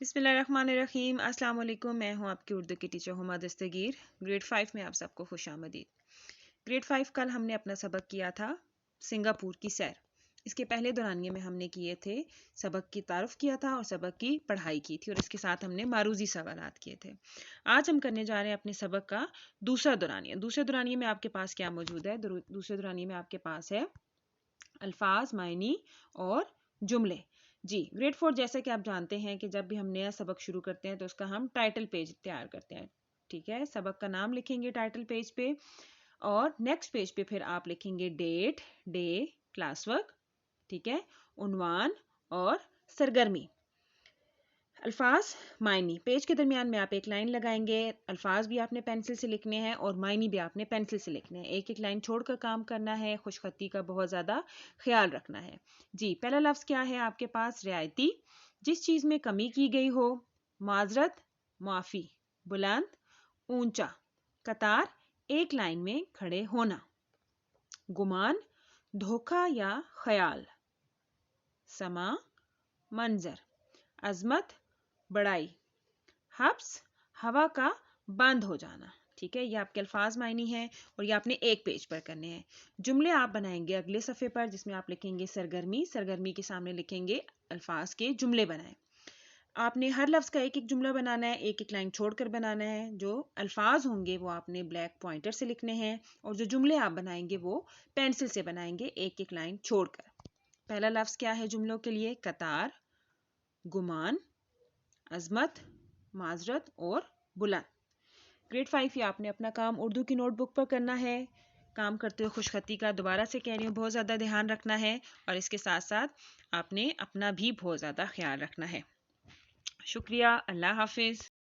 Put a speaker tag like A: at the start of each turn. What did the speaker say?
A: बिस्मिल्लाहिर्रहमानिर्रहीम। अस्सलाम वालेकुम। मैं हूं आपकी उर्दू की टीचर हुमा दस्तगीर। ग्रेड 5 में आप सबको खुशामदीद। ग्रेड 5 कल हमने अपना सबक किया था सिंगापुर की सैर। इसके पहले दौरानिए में हमने किए थे सबक की तारुफ किया था और सबक की पढ़ाई की थी, और इसके साथ हमने मारूजी सवालात किए थे। आज हम करने जा रहे हैं अपने सबक का दूसरा दौरानिया। दूसरे दौरानिए में आपके पास क्या मौजूद है? दूसरे दौरानिए में आपके पास है अल्फाज, मायनी और जुमले। जी, ग्रेड 4 जैसा कि आप जानते हैं कि जब भी हम नया सबक शुरू करते हैं तो उसका हम टाइटल पेज तैयार करते हैं। ठीक है, सबक का नाम लिखेंगे टाइटल पेज पे, और नेक्स्ट पेज पे फिर आप लिखेंगे डेट, डे, क्लास वर्क, ठीक है, उन्वान और सरगर्मी। अल्फाज, मायनी, पेज के दरमियान में आप एक लाइन लगाएंगे। अल्फाज भी आपने पेंसिल से लिखने हैं और मायनी भी आपने पेंसिल से लिखने हैं। एक एक लाइन छोड़कर काम करना है। खुशखती का बहुत ज़्यादा ख्याल रखना है। जी, पहला लफ्ज़ क्या है आपके पास? रियायती, जिस चीज़ में कमी की गई हो। माजरत, माफ़ी। बुलंद, ऊंचा। कतार, एक लाइन में खड़े होना। गुमान, धोखा या ख्याल। समा, मंजर। अजमत, बड़ाई। हब्स, हवा का बंद हो जाना। ठीक है, ये आपके अल्फाज मायनी है और ये आपने एक पेज पर करने हैं। जुमले आप बनाएंगे अगले सफ़े पर, जिसमें आप लिखेंगे सरगर्मी। सरगर्मी के सामने लिखेंगे अल्फाज के जुमले बनाएं। आपने हर लफ्ज़ का एक एक जुमला बनाना है, एक एक लाइन छोड़कर बनाना है। जो अल्फाज होंगे वो आपने ब्लैक पॉइंटर से लिखने हैं, और जो जुमले आप बनाएंगे वो पेंसिल से बनाएंगे, एक एक लाइन छोड़कर। पहला लफ्ज़ क्या है जुमलों के लिए? कतार, गुमान, अजमत, माजरत और बुलंद। ग्रेड 5 ये आपने अपना काम उर्दू की नोटबुक पर करना है। काम करते हुए खुशखती का दोबारा से कह रही हूँ बहुत ज़्यादा ध्यान रखना है, और इसके साथ साथ आपने अपना भी बहुत ज़्यादा ख्याल रखना है। शुक्रिया, अल्लाह हाफिज़।